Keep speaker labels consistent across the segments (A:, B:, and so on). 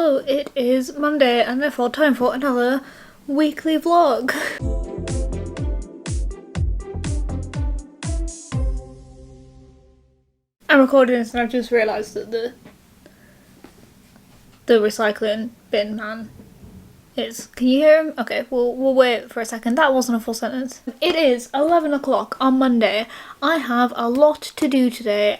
A: Hello, it is Monday and therefore time for another weekly vlog. I'm recording this and I've just realised that the recycling bin man is. Can you hear him? Okay, we'll wait for a second. That wasn't a full sentence. It is 11 o'clock on Monday. I have a lot to do today.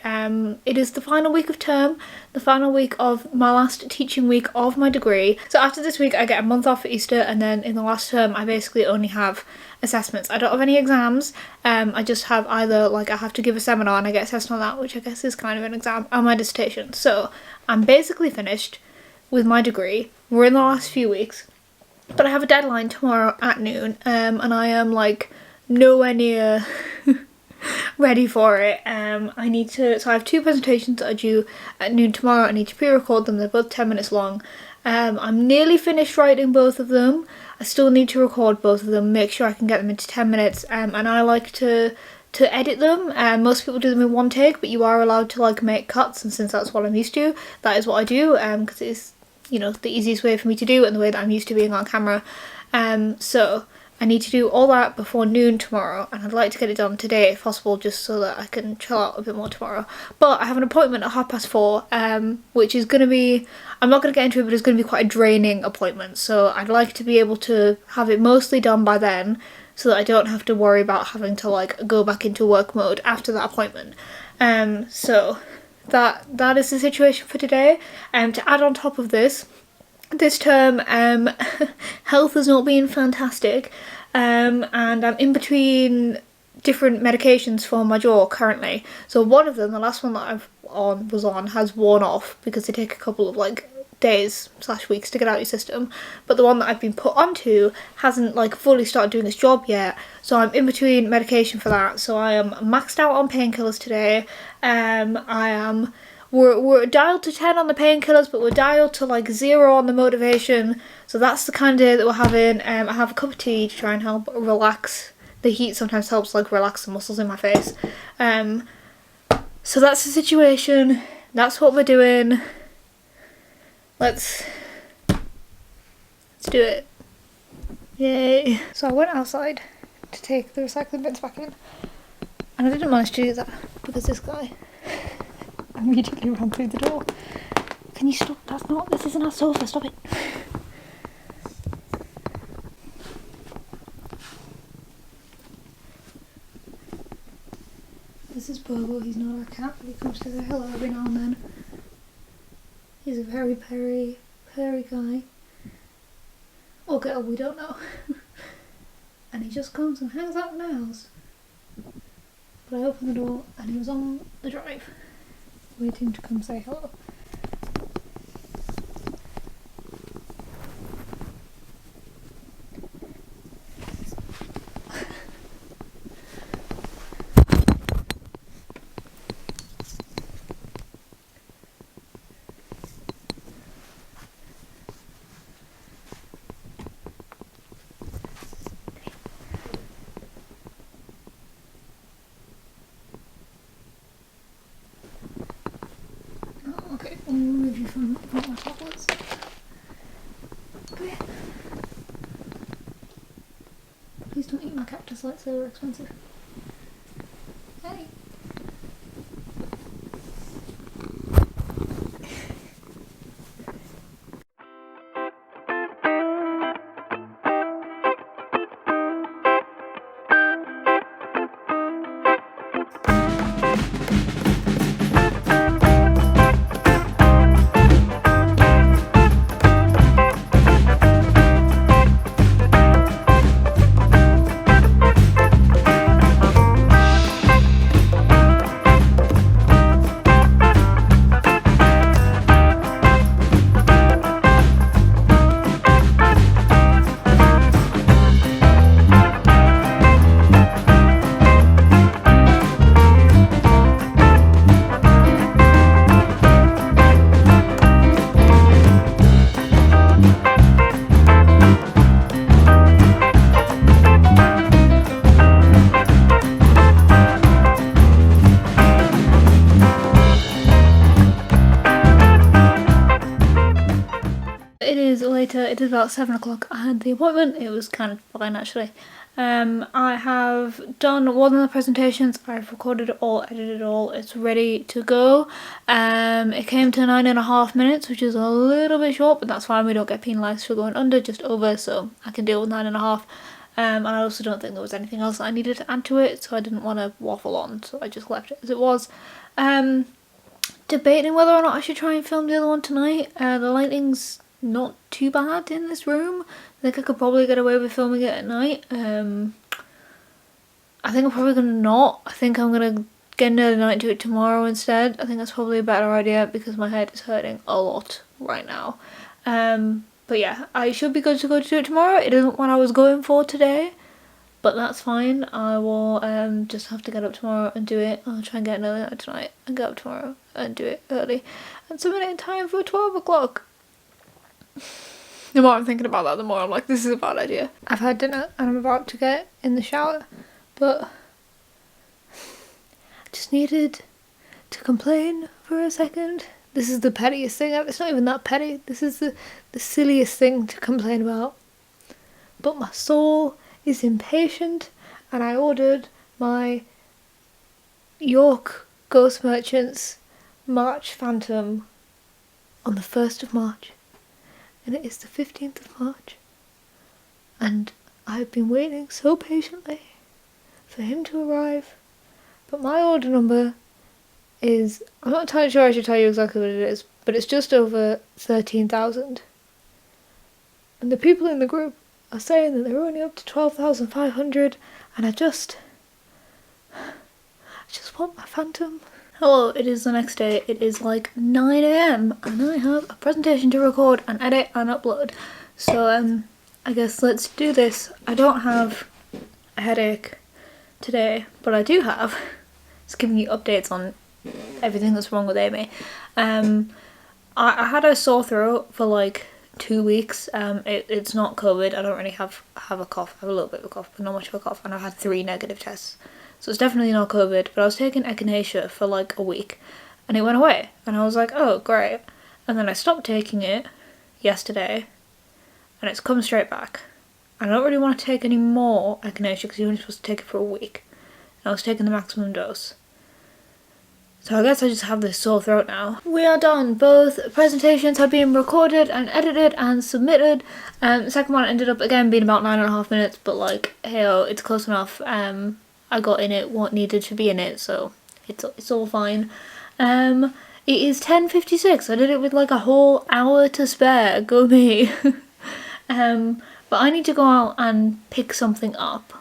A: It is the final week of term, the final week of my last teaching week of my degree. So after this week I get a month off for Easter, and then in the last term I basically only have assessments. I don't have any exams. I just have either, like, I have to give a seminar and I get assessed on that, which I guess is kind of an exam, and my dissertation. So I'm basically finished with my degree. We're in the last few weeks. But I have a deadline tomorrow at noon, and I am like nowhere near ready for it. So I have two presentations that are due at noon tomorrow. I need to pre-record them. They're both 10 minutes long. I'm nearly finished writing both of them. I still need to record both of them, make sure I can get them into 10 minutes, and I like to edit them. Most people do them in one take, but you are allowed to like make cuts, and since that's what I'm used to, that is what I do, because it's, you know, the easiest way for me to do it and the way that I'm used to being on camera. So I need to do all that before noon tomorrow, and I'd like to get it done today if possible, just so that I can chill out a bit more tomorrow. But I have an appointment at 4:30, which is going to be, I'm not going to get into it, but it's going to be quite a draining appointment. So I'd like to be able to have it mostly done by then, so that I don't have to worry about having to like go back into work mode after that appointment. So that is the situation for today. To add on top of this term, health has not been fantastic, and I'm in between different medications for my jaw currently. So one of them, the last one that was on, has worn off because they take a couple of like days/weeks to get out your system, but the one that I've been put onto hasn't like fully started doing its job yet, so I'm in between medication for that. So I am maxed out on painkillers today. We're dialed to 10 on the painkillers, but we're dialed to like 0 on the motivation, so that's the kind of day that we're having. I have a cup of tea to try and help relax. The heat sometimes helps like relax the muscles in my face. So that's the situation, that's what we're doing. Let's do it. Yay. So I went outside to take the recycling bins back in, and I didn't manage to do that because this guy immediately ran through the door. Can you stop? This isn't our sofa, stop it. This is Bobo, he's not our cat, but he comes to say hello every now and then. He's a very purry guy. Or girl, we don't know. And he just comes and hangs out in the house. But I opened the door and he was on the drive, waiting to come say hello. Okay, I'll remove you from my tablets. Come here. Please don't eat my cactus lights, they were expensive. Hey. It is later, it is about 7 o'clock. I had the appointment, it was kind of fine actually. I have done one of the presentations, I've recorded it all, edited it all, it's ready to go. It came to 9.5 minutes, which is a little bit short, but that's fine, we don't get penalised for going under, just over, so I can deal with 9.5. And I also don't think there was anything else that I needed to add to it, so I didn't want to waffle on, so I just left it as it was. Debating whether or not I should try and film the other one tonight. The lighting's not too bad in this room. I think I could probably get away with filming it at night. I think I'm probably gonna not. I think I'm gonna get an early night and do it tomorrow instead. I think that's probably a better idea because my head is hurting a lot right now. But yeah, I should be good to go to do it tomorrow. It isn't what I was going for today, but that's fine. I will just have to get up tomorrow and do it. I'll try and get an early night tonight and get up tomorrow and do it early and submit it in time for 12 o'clock. The more I'm thinking about that, the more I'm like, this is a bad idea. I've had dinner and I'm about to get in the shower, but I just needed to complain for a second. This is the pettiest thing ever. It's not even that petty. This is the silliest thing to complain about. But my soul is impatient and I ordered my York Ghost Merchants March Phantom on the 1st of March. And it is the 15th of March. And I've been waiting so patiently for him to arrive. But my order number is, I'm not entirely sure I should tell you exactly what it is, but it's just over 13,000. And the people in the group are saying that they're only up to 12,500, and I just want my Phantom. Hello, it is the next day. It is like 9 AM and I have a presentation to record and edit and upload. So I guess let's do this. I don't have a headache today, but I do have, it's giving you updates on everything that's wrong with Amy. I had a sore throat for like 2 weeks. It's not COVID. I don't really have a cough. I have a little bit of a cough, but not much of a cough, and I've had 3 negative tests. So it's definitely not COVID, but I was taking echinacea for like a week and it went away and I was like, oh great. And then I stopped taking it yesterday and it's come straight back. I don't really want to take any more echinacea because you're only supposed to take it for a week. And I was taking the maximum dose. So I guess I just have this sore throat now. We are done. Both presentations have been recorded and edited and submitted. The second one ended up again being about 9.5 minutes, but like, hey-oh, it's close enough. I got in it what needed to be in it, so it's all fine. It is 10:56. I did it with like a whole hour to spare. Go me. But I need to go out and pick something up.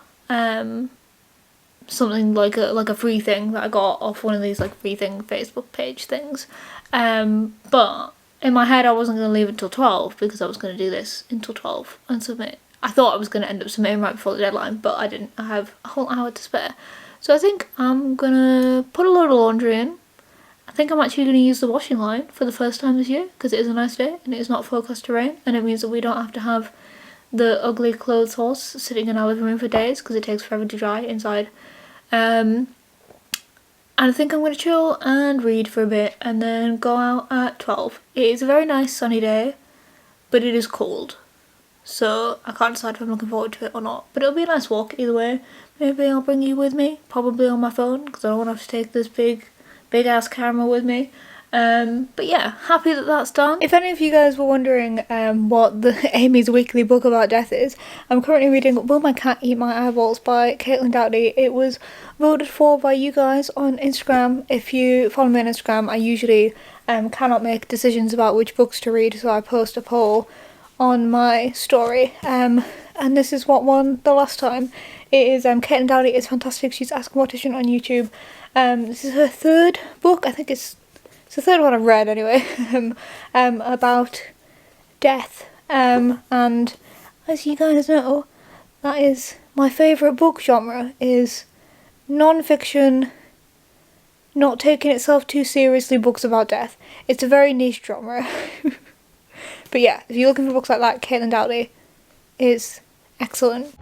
A: Something like a free thing that I got off one of these like free thing Facebook page things. But in my head I wasn't going to leave until 12 because I was going to do this until 12 and submit. I thought I was going to end up submitting right before the deadline, but I didn't. I have a whole hour to spare. So I think I'm going to put a load of laundry in. I think I'm actually going to use the washing line for the first time this year because it is a nice day and it is not forecast to rain, and it means that we don't have to have the ugly clothes horse sitting in our living room for days because it takes forever to dry inside. And I think I'm going to chill and read for a bit and then go out at 12. It is a very nice sunny day, but it is cold. So I can't decide if I'm looking forward to it or not. But it'll be a nice walk either way. Maybe I'll bring you with me, probably on my phone, because I don't want to have to take this big ass camera with me. But yeah, happy that that's done. If any of you guys were wondering what the Amy's weekly book about death is, I'm currently reading Will My Cat Eat My Eyeballs by Caitlin Doughty. It was voted for by you guys on Instagram. If you follow me on Instagram, I usually cannot make decisions about which books to read, so I post a poll on my story, and this is what won the last time. It is Caitlin Doughty is fantastic. She's Ask a Mortician on YouTube. This is her 3rd book. I think it's the 3rd one I've read anyway. About death. And as you guys know, that is my favourite book genre, is non-fiction, not taking itself too seriously books about death. It's a very niche genre. But yeah, if you're looking for books like that, Caitlin Doughty is excellent.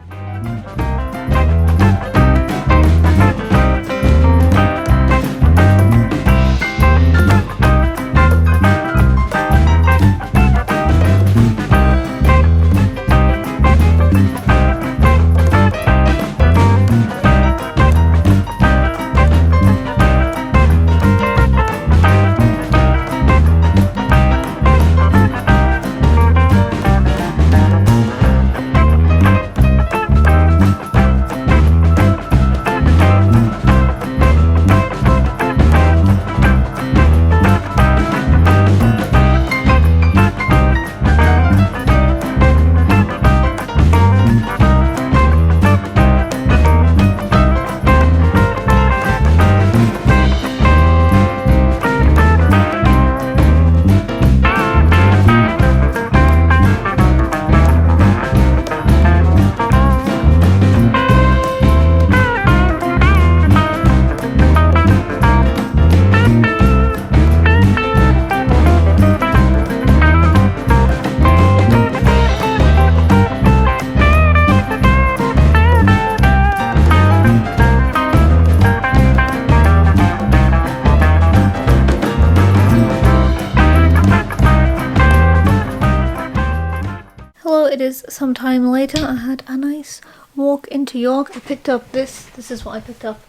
A: hello, it is sometime later. I had a nice walk into York. I picked up this is what I picked up.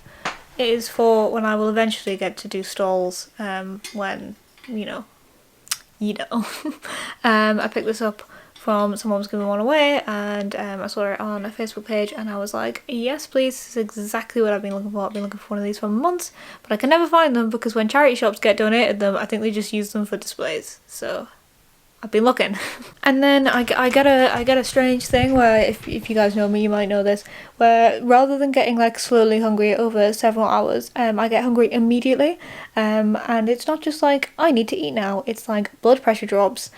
A: It is for when I will eventually get to do stalls, when, you know. I picked this up from someone was giving one away, and I saw it on a Facebook page, and I was like, yes please, this is exactly what I've been looking for. I've been looking for one of these for months, but I can never find them because when charity shops get donated them, I think they just use them for displays, so I've been looking. And then I get a strange thing where, if you guys know me, you might know this, where rather than getting like slowly hungry over several hours, I get hungry immediately, and it's not just like I need to eat now, it's like blood pressure drops,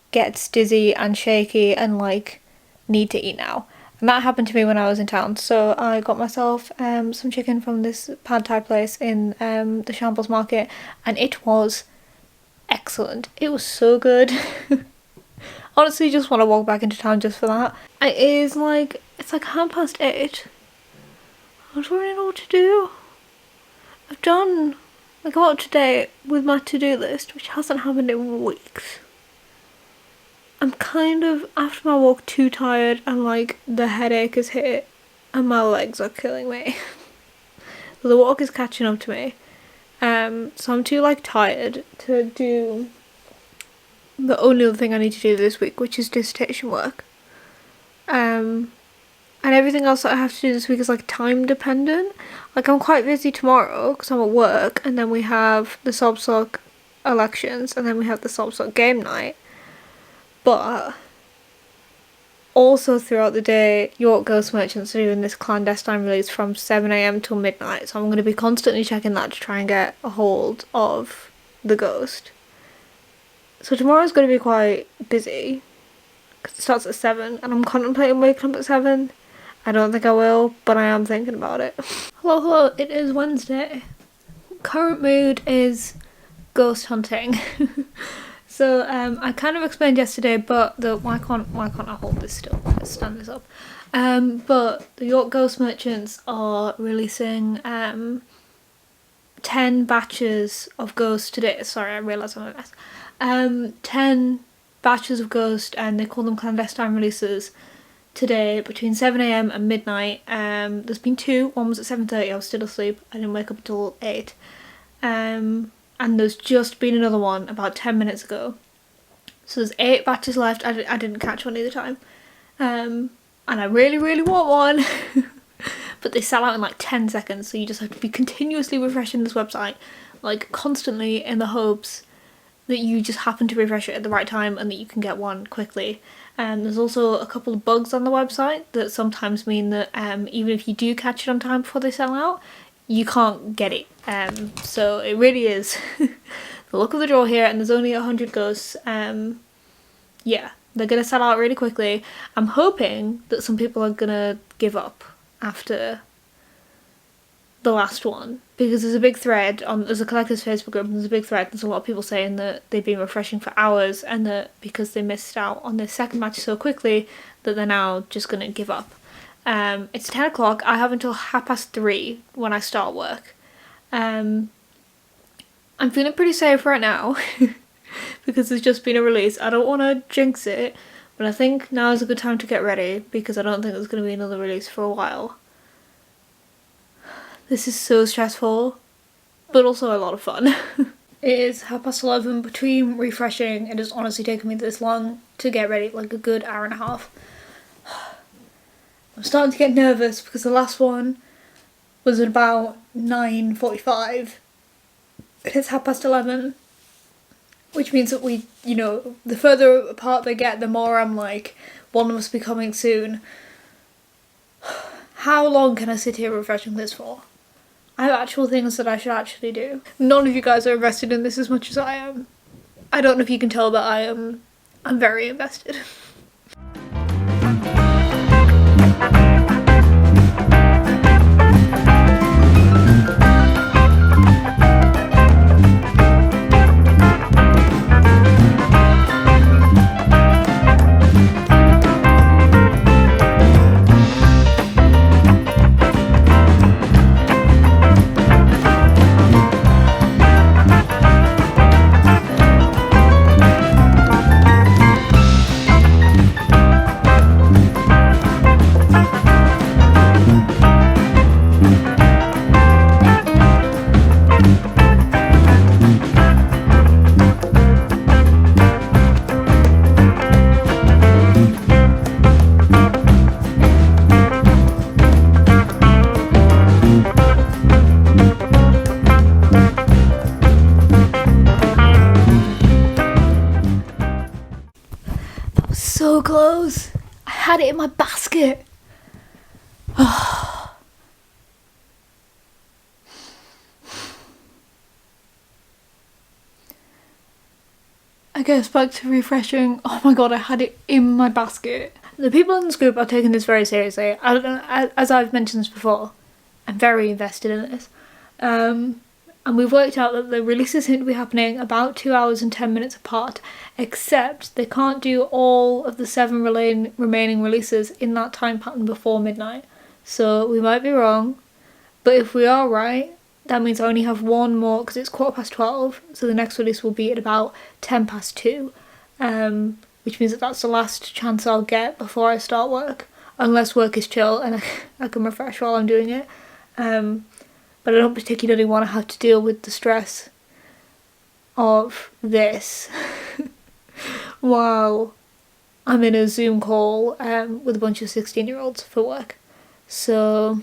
A: gets dizzy and shaky and like need to eat now. And that happened to me when I was in town, so I got myself some chicken from this pad thai place in the Shambles market, and it was excellent. It was so good. Honestly, just want to walk back into town just for that. It's like 8:30. I don't really know what to do. I've done like a lot today with my to-do list, which hasn't happened in weeks. I'm kind of, after my walk, too tired, and like the headache has hit and my legs are killing me. The walk is catching up to me. So I'm too like tired to do the only other thing I need to do this week, which is dissertation work. And everything else that I have to do this week is like time dependent. Like I'm quite busy tomorrow because I'm at work, and then we have the Sobsock elections, and then we have the Sobsock game night. But also throughout the day, York Ghost Merchants are doing this clandestine release from 7 AM till midnight, so I'm going to be constantly checking that to try and get a hold of the ghost. So tomorrow's going to be quite busy because it starts at 7, and I'm contemplating waking up at 7. I don't think I will, but I am thinking about it. Hello, it is Wednesday. Current mood is ghost hunting. So I kind of explained yesterday, but why can't I hold this still? Let's stand this up. But the York Ghost Merchants are releasing 10 batches of Ghost today. Sorry, I realise I'm a mess. 10 batches of Ghost, and they call them clandestine releases today between 7 AM and midnight. There's been 2. One was at 7:30. I was still asleep. I didn't wake up until 8. And there's just been another one about 10 minutes ago. So there's 8 batches left. I didn't catch one either time. And I really, really want one. But they sell out in like 10 seconds, so you just have to be continuously refreshing this website, like constantly, in the hopes that you just happen to refresh it at the right time and that you can get one quickly. There's also a couple of bugs on the website that sometimes mean that even if you do catch it on time before they sell out, you can't get it. So it really is the luck of the draw here, and there's only 100 ghosts. Yeah, they're gonna sell out really quickly. I'm hoping that some people are gonna give up after the last one, because there's a big thread there's a collector's Facebook group, and there's a big thread. There's a lot of people saying that they've been refreshing for hours, and that because they missed out on their second match so quickly that they're now just gonna give up. It's 10 o'clock. I have until 3:30 when I start work. I'm feeling pretty safe right now because there's just been a release. I don't want to jinx it, but I think now is a good time to get ready because I don't think there's going to be another release for a while. This is so stressful, but also a lot of fun. It is 11:30 between refreshing. It has honestly taken me this long to get ready, like a good hour and a half. I'm starting to get nervous because the last one was at about 9:45. It's 11:30, which means that we, the further apart they get, the more I'm like, one must be coming soon. How long can I sit here refreshing this for? I have actual things that I should actually do. None of you guys are invested in this as much as I am. I don't know if you can tell, but I'm very invested. was so close. I had it in my basket. I guess back to refreshing. Oh my god, I had it in my basket. The people in this group are taking this very seriously. As I've mentioned this before, I'm very invested in this. And we've worked out that the releases seem to be happening about 2 hours and 10 minutes apart, except they can't do all of the 7 remaining releases in that time pattern before midnight. So we might be wrong, but if we are right, that means I only have one more, because it's 12:15, so the next release will be at about 2:10, which means that that's the last chance I'll get before I start work, unless work is chill and I can refresh while I'm doing it. But I don't particularly want to have to deal with the stress of this while I'm in a Zoom call with a bunch of 16-year-olds for work. So,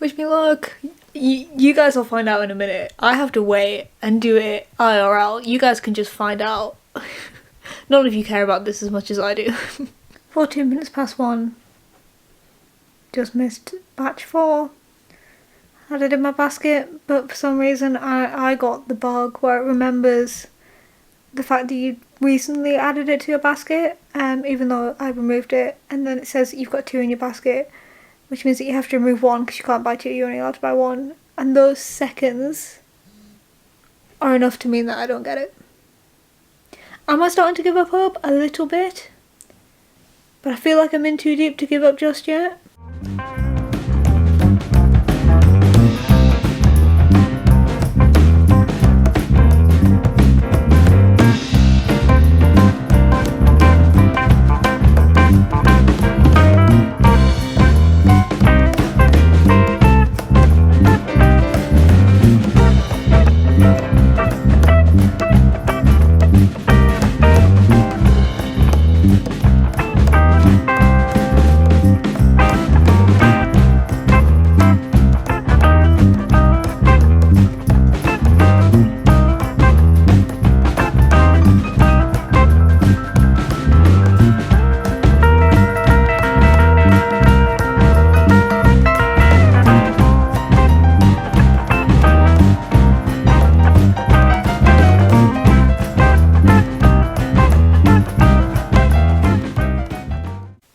A: wish me luck. You guys will find out in a minute. I have to wait and do it IRL. You guys can just find out. None of you care about this as much as I do. 14 minutes past 1. Just missed batch 4. Had it in my basket, but for some reason I got the bug where it remembers the fact that you recently added it to your basket, even though I removed it, and then it says you've got 2 in your basket, which means that you have to remove 1 because you can't buy 2, you're only allowed to buy 1, and those seconds are enough to mean that I don't get it. Am I starting to give up hope? A little bit, but I feel like I'm in too deep to give up just yet.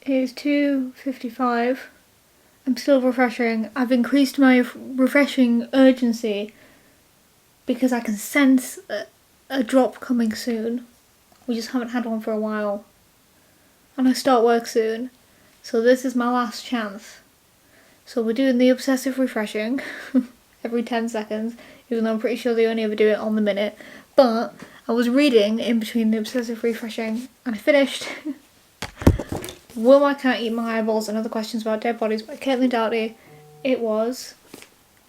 A: It is 2:55. I'm still refreshing. I've increased my refreshing urgency because I can sense a drop coming soon. We just haven't had one for a while. And I start work soon. So this is my last chance. So we're doing the obsessive refreshing every 10 seconds, even though I'm pretty sure they only ever do it on the minute. But I was reading in between the obsessive refreshing and I finished Will My Cat Eat My Eyeballs and Other Questions About Dead Bodies by Caitlin Doughty. It was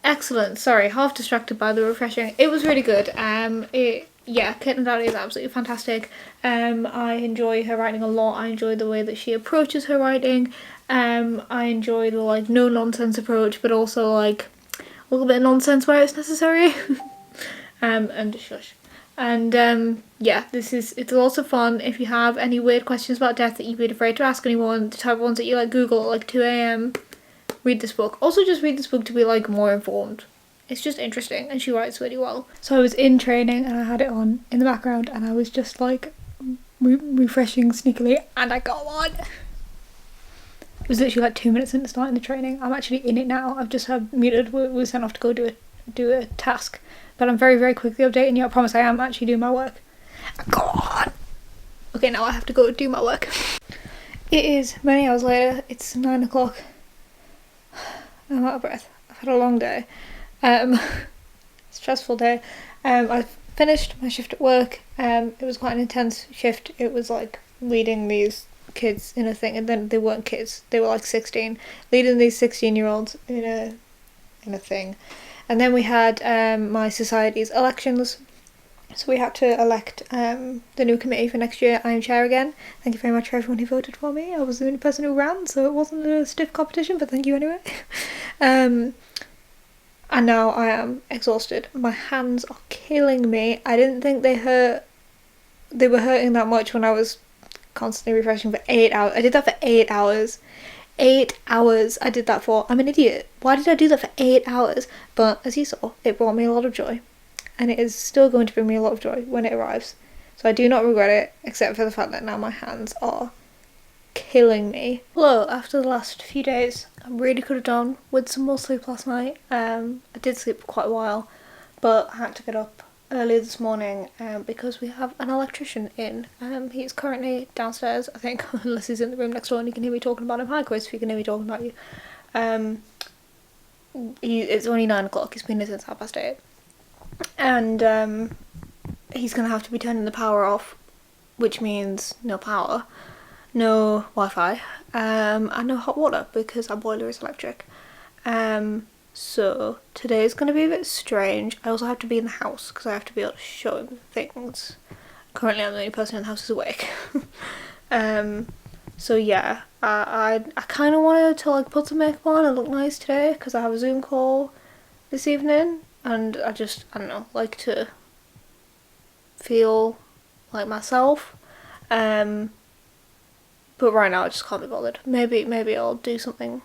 A: excellent. Sorry, half distracted by the refreshing. It was really good. Caitlin Doughty is absolutely fantastic. I enjoy her writing a lot. I enjoy the way that she approaches her writing. I enjoy the no nonsense approach, but also a little bit of nonsense where it's necessary. And shush. And it's lots of fun. If you have any weird questions about death that you'd be afraid to ask anyone, the type of ones that you Google at 2 a.m, read this book. Also just read this book to be more informed. It's just interesting and she writes really well. So I was in training and I had it on in the background and I was just refreshing sneakily and I got one. It was literally 2 minutes into starting the training. I'm actually in it now. I've just had muted. We're sent off to go do a task. But I'm very, very quickly updating you. I promise I am actually doing my work. Go on! Okay, now I have to go do my work. It is many hours later. It's 9 o'clock. I'm out of breath. I've had a long day. Stressful day. I finished my shift at work. It was quite an intense shift. It was leading these kids in a thing, and then they weren't kids. They were 16. Leading these 16-year-olds in a thing. And then we had my society's elections, so we had to elect the new committee for next year. I am chair again. Thank you very much for everyone who voted for me. I was the only person who ran, so it wasn't a stiff competition, but thank you anyway. And now I am exhausted. My hands are killing me. I didn't think they hurt they were hurting that much when I was constantly refreshing for 8 hours. I did that for 8 hours. 8 hours I did that for. I'm an idiot. Why did I do that for 8 hours? But as you saw, it brought me a lot of joy. And it is still going to bring me a lot of joy when it arrives. So I do not regret it, except for the fact that now my hands are killing me. Hello, after the last few days, I really could have done with some more sleep last night. I did sleep for quite a while, but I had to get up early this morning because we have an electrician in. He's currently downstairs, I think, unless he's in the room next door and you can hear me talking about him. Hi Chris, if you can hear me talking about you. It's only 9 o'clock, he's been here since 8:30. And he's going to have to be turning the power off, which means no power, no Wi-Fi, and no hot water because our boiler is electric. So today is going to be a bit strange. I also have to be in the house because I have to be able to show him things. Currently I'm the only person in the house who's awake. So yeah, I kind of wanted to like put some makeup on and look nice today because I have a Zoom call this evening, and I don't know, like to feel like myself. But right now I just can't be bothered. Maybe I'll do something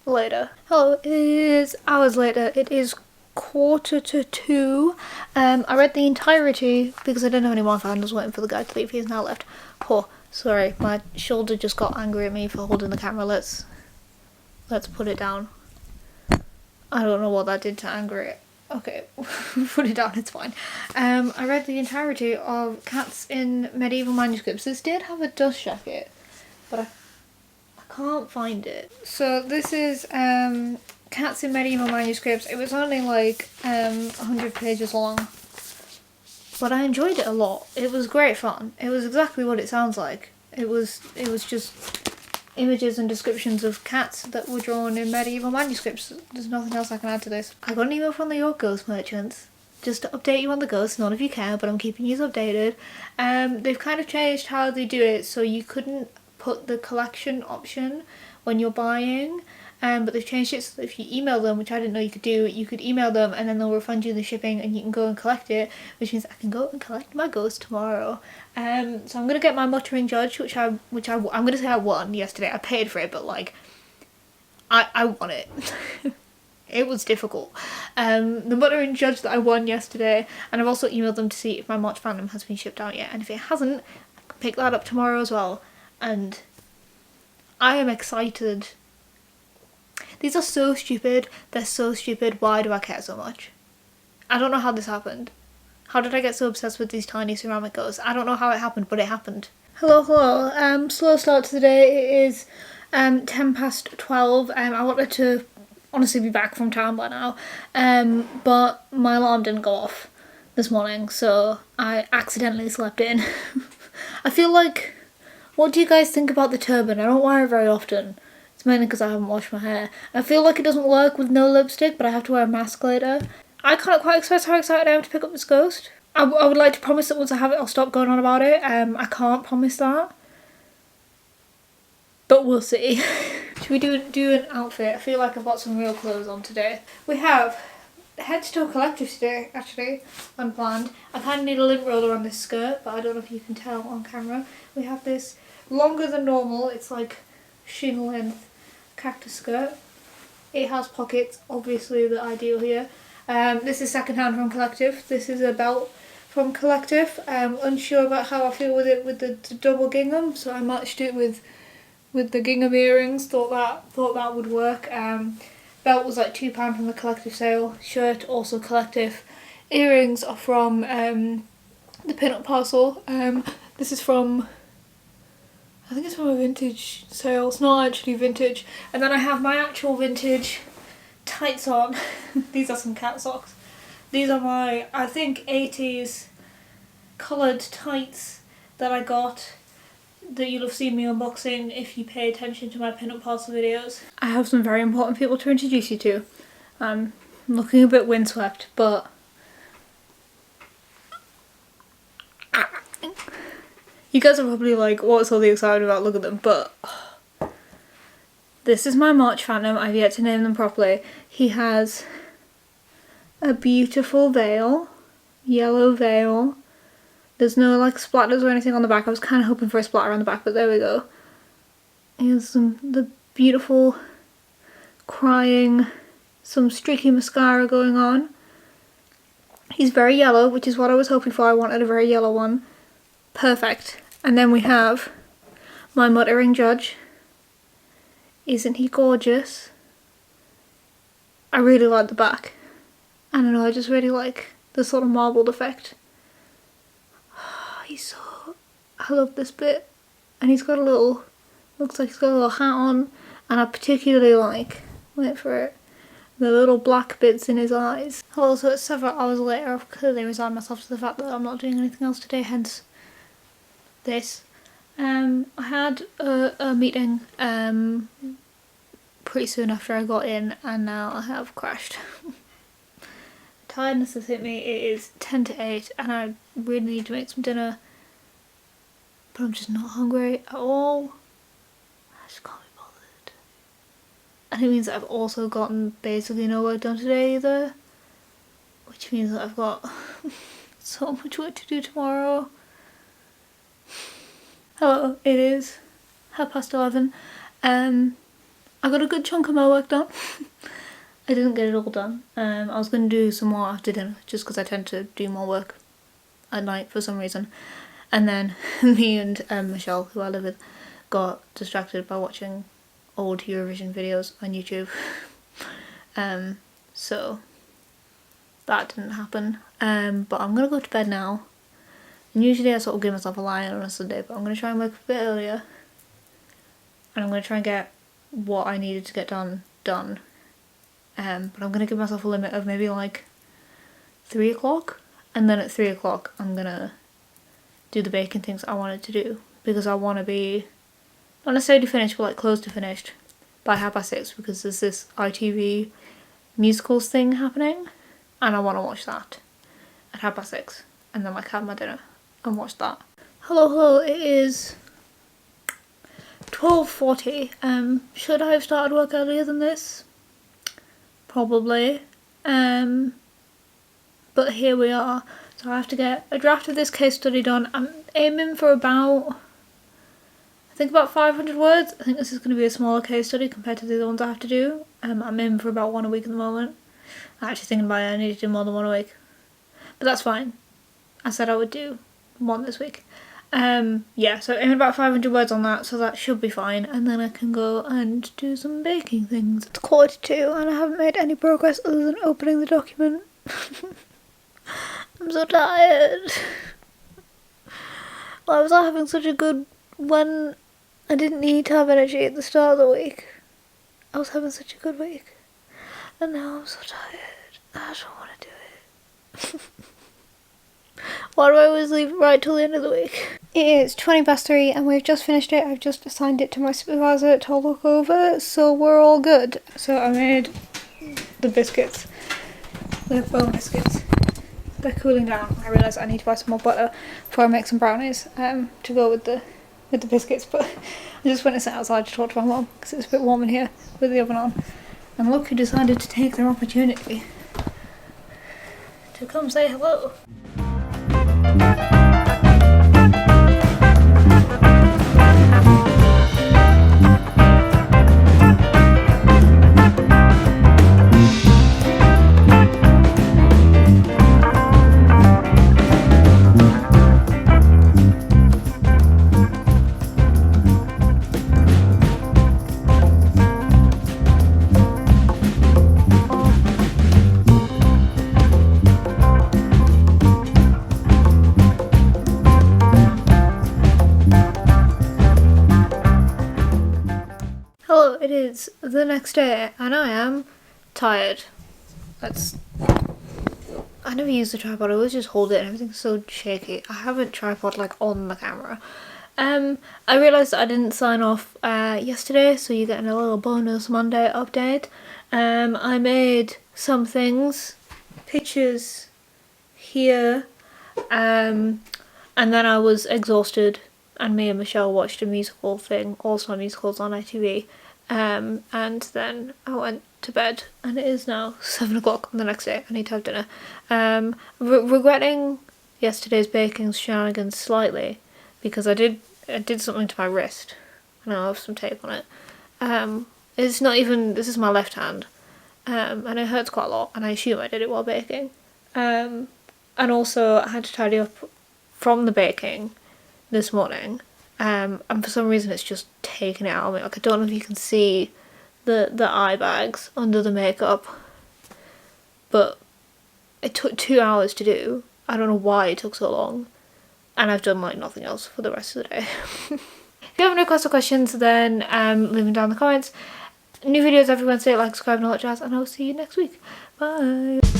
A: later. Hello, it is hours later. It is 1:45. I read the entirety because I didn't have any Wi-Fi and I was waiting for the guy to leave. He's now left. Oh, sorry, my shoulder just got angry at me for holding the camera. Let's put it down. I don't know what that did to anger it. Okay, put it down, it's fine. I read the entirety of Cats in Medieval Manuscripts. This did have a dust jacket, but I can't find it. So this is Cats in Medieval Manuscripts. It was only like 100 pages long, but I enjoyed it a lot. It was great fun. It was exactly what it sounds like. It was just images and descriptions of cats that were drawn in medieval manuscripts. There's nothing else I can add to this. I got an email from the York Ghost Merchants just to update you on the ghosts. None of you care, but I'm keeping you updated. They've kind of changed how they do it, so you couldn't put the collection option when you're buying, but they've changed it so that if you email them, which I didn't know you could do, you could email them and then they'll refund you the shipping and you can go and collect it, which means I can go and collect my ghost tomorrow. So I'm gonna get my muttering judge, which I'm gonna say I won yesterday. I paid for it, but like I won it. It was difficult. The muttering judge that I won yesterday, and I've also emailed them to see if my March fandom has been shipped out yet, and if it hasn't, I can pick that up tomorrow as well. And I am excited. These are so stupid. They're so stupid. Why do I care so much? I don't know how this happened. How did I get so obsessed with these tiny ceramic ghosts? I don't know how it happened, but it happened. Hello. Slow start to the day. It is 12:10. I wanted to honestly be back from town by now, but my alarm didn't go off this morning, so I accidentally slept in. I feel like, what do you guys think about the turban? I don't wear it very often. It's mainly because I haven't washed my hair. I feel like it doesn't work with no lipstick, but I have to wear a mask later. I can't quite express how excited I am to pick up this ghost. I would like to promise that once I have it, I'll stop going on about it. I can't promise that. But we'll see. Should we do an outfit? I feel like I've got some real clothes on today. We have head to toe collective today, actually, unplanned. I kind of need a lint roller on this skirt, but I don't know if you can tell on camera. We have this longer than normal, it's like shin length cactus skirt. It has pockets, obviously the ideal here. This is secondhand from Collective. This is a belt from Collective. I'm unsure about how I feel with it with the double gingham, so I matched it with the gingham earrings. Thought that would work. Belt was like £2 from the Collective sale. Shirt also Collective. Earrings are from the Pin-Up Parcel. This is from, I think it's from a vintage sale. It's not actually vintage. And then I have my actual vintage tights on. These are some cat socks. These are my, I think, 80s coloured tights that I got, that you'll have seen me unboxing if you pay attention to my Pin-Up Parcel videos. I have some very important people to introduce you to. I'm looking a bit windswept, but you guys are probably like, what's all the excitement about? Look at them. But this is my March Phantom. I've yet to name them properly. He has a beautiful veil, yellow veil, There's no like splatters or anything on the back. I was kind of hoping for a splatter on the back, but there we go. Here's the beautiful crying, some streaky mascara going on. He's very yellow, which is what I was hoping for. I wanted a very yellow one. Perfect. And then we have my muttering judge. Isn't he gorgeous? I really like the back. I don't know, I just really like the sort of marbled effect. He's so... I love this bit. And he's got a little... looks like he's got a little hat on. And I particularly like... wait for it. The little black bits in his eyes. Also, it's several hours later. I've clearly resigned myself to the fact that I'm not doing anything else today, hence this. I had a meeting pretty soon after I got in, and now I have crashed. Tiredness has hit me. It is 10 to 8 and I really need to make some dinner, but I'm just not hungry at all. I just can't be bothered. And it means that I've also gotten basically no work done today either, which means that I've got so much work to do tomorrow. Hello, it is 11:30. I got a good chunk of my work done. I didn't get it all done. I was going to do some more after dinner, just because I tend to do more work at night for some reason. And then me and Michelle, who I live with, got distracted by watching old Eurovision videos on YouTube. So that didn't happen. But I'm going to go to bed now. And usually I sort of give myself a lie on a Sunday, but I'm going to try and wake up a bit earlier. And I'm going to try and get what I needed to get done. But I'm going to give myself a limit of maybe like 3 o'clock. And then at 3 o'clock I'm going to do the baking things I wanted to do. Because I want to be, not necessarily finished, but like close to finished by 6:30. Because there's this ITV musicals thing happening. And I want to watch that at 6:30. And then like have my dinner and watch that. Hello, it is 12:40. Should I have started work earlier than this? Probably. But here we are. So I have to get a draft of this case study done. I'm aiming for about 500 words. I think this is going to be a smaller case study compared to the other ones I have to do. I'm aiming for about 1 a week at the moment. I'm actually thinking about it, I need to do more than 1 a week. But that's fine. I said I would do 1 this week. Yeah, so aiming about 500 words on that, so that should be fine. And then I can go and do some baking things. It's 1:45 and I haven't made any progress other than opening the document. I'm so tired. Why was I having such a good, when I didn't need to have energy at the start of the week? I was having such a good week. And now I'm so tired. I don't want to do it. Why do I always leave it right till the end of the week? It is 3:20 and we've just finished it. I've just assigned it to my supervisor to look over, so we're all good. So I made the biscuits. The bone biscuits. They're cooling down. I realised I need to buy some more butter before I make some brownies to go with the biscuits, but I just went and sat outside to talk to my mum because it's a bit warm in here with the oven on. And look who decided to take their opportunity to come say hello. Hello, it is the next day and I am tired. I never use the tripod, I always just hold it and everything's so shaky. I have a tripod like on the camera. I realised that I didn't sign off yesterday, so you're getting a little bonus Monday update. I made some things, pictures here, and then I was exhausted and me and Michelle watched a musical thing, also musicals on ITV, and then I went to bed and it is now 7 o'clock on the next day. I need to have dinner. Regretting yesterday's baking shenanigans slightly because I did something to my wrist and I have some tape on it. It's not even, this is my left hand, and it hurts quite a lot, and I assume I did it while baking. And also I had to tidy up from the baking this morning, and for some reason it's just taken it out of me. Like, I don't know if you can see the eye bags under the makeup, but it took 2 hours to do. I don't know why it took so long, and I've done like nothing else for the rest of the day. If you have any requests or questions, then leave them down in the comments. New videos every Wednesday, like, subscribe and all that jazz, and I'll see you next week. Bye!